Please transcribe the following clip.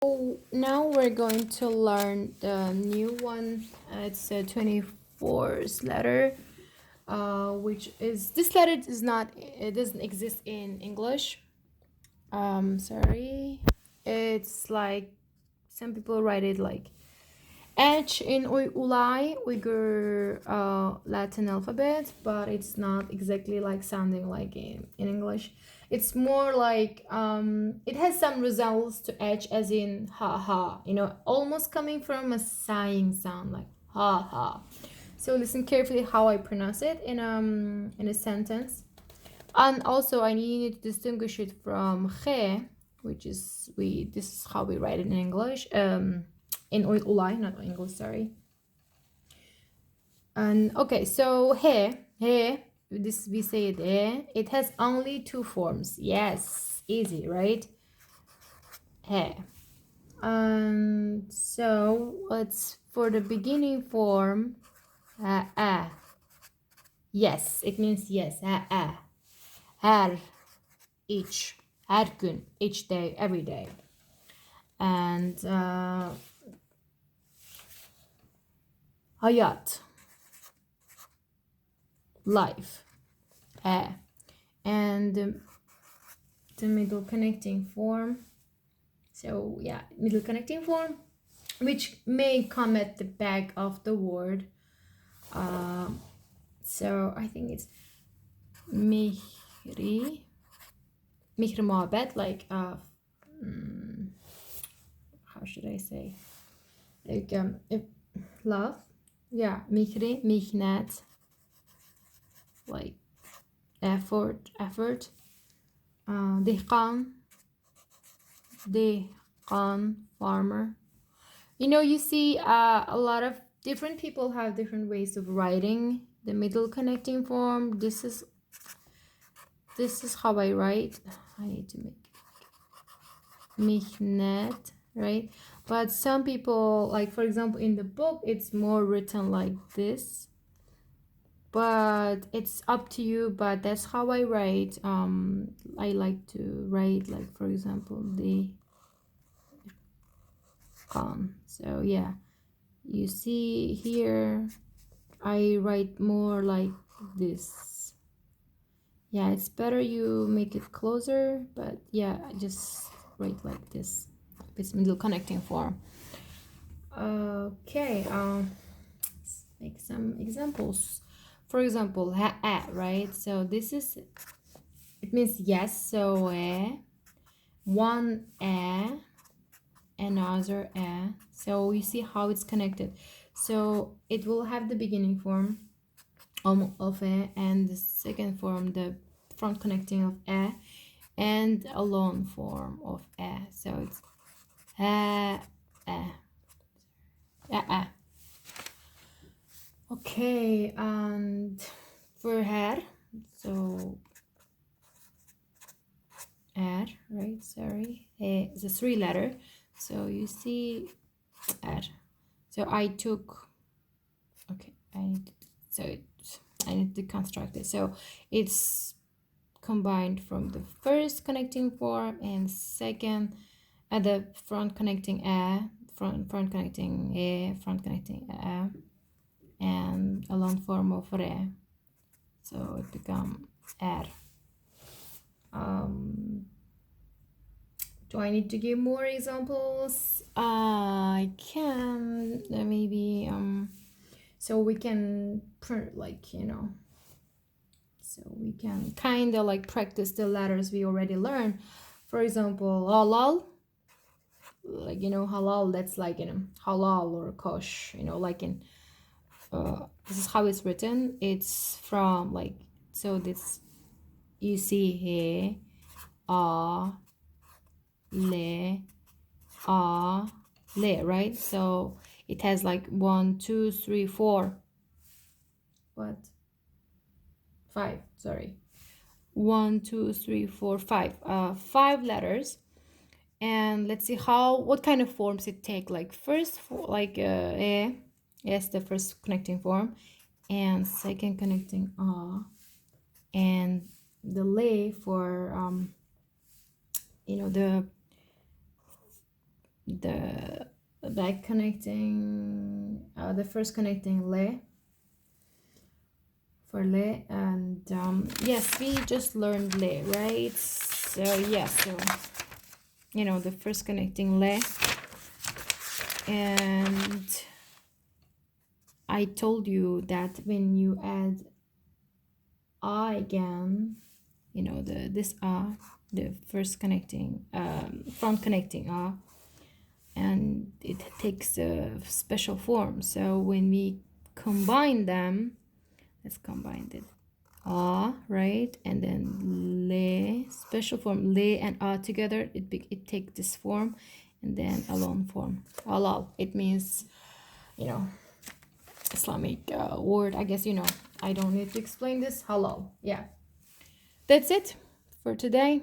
So now we're going to learn the new one. It's a 24th letter, which is this letter is not, it doesn't exist in English. Sorry. It's like some people write it like H in Ulay, Uyghur Latin alphabet, but it's not exactly like sounding like in English. It's more like it has some resemblance to H as in ha ha, almost coming from a sighing sound like ha ha. So listen carefully how I pronounce it in a sentence. And also I need to distinguish it from he, which is this is how we write it in English. In Ulay, not English, sorry. And okay, so he, this we say it it has only two forms. Yes, easy, right? He. And so let's for the beginning form, yes, it means yes, her, each, her gün, each day, every day. And hayat, life, and the middle connecting form. So yeah, middle connecting form, which may come at the back of the word. So I think it's mihri, mihri muhabbet, like how should I say, like love, yeah, mihri, mihnet, like effort, dehqan, farmer. You see a lot of different people have different ways of writing the middle connecting form. This is how I write. I need to make mihnet, right? But some people, like for example in the book, it's more written like this, but it's up to you. But that's how I write. I like to write, like for example, the so yeah, you see here I write more like this. Yeah, it's better you make it closer, but yeah, I just write like this. It's middle connecting form. Okay, let's make some examples. For example, right? So this is, it means yes, so one another so you see how it's connected. So it will have the beginning form of and the second form, the front connecting of and a long form of so it's okay. And for her, so right, sorry, it's a three letter, so you see so I took, okay, I need to construct it. So it's combined from the first connecting form and second at the front connecting front connecting front connecting and a long form of re. So it become er. Do I need to give more examples? I can maybe so we can print, like so we can kind of like practice the letters we already learned. For example, halal, like halal, that's like halal or kosh, like in this is how it's written. It's from like, so this you see here le le, right? So it has like 1 2 3 4, what, 5, sorry, 1 2 3 4 5, 5 letters. And let's see what kind of forms it take. Like first for like yes, the first connecting form, and second connecting and the lay for the the like connecting the first connecting le for le, and yes, we just learned le, right? So yeah, so you know, the first connecting le, and I told you that when you add a again, you know, this a, the first connecting front connecting a, and it takes a special form. So when we combine them, let's combine it, a, right, and then le, special form le and a together, it takes this form, and then alone form alal. It means, you know, Islamic word, I guess, you know, I don't need to explain this. Halal. Yeah, that's it for today.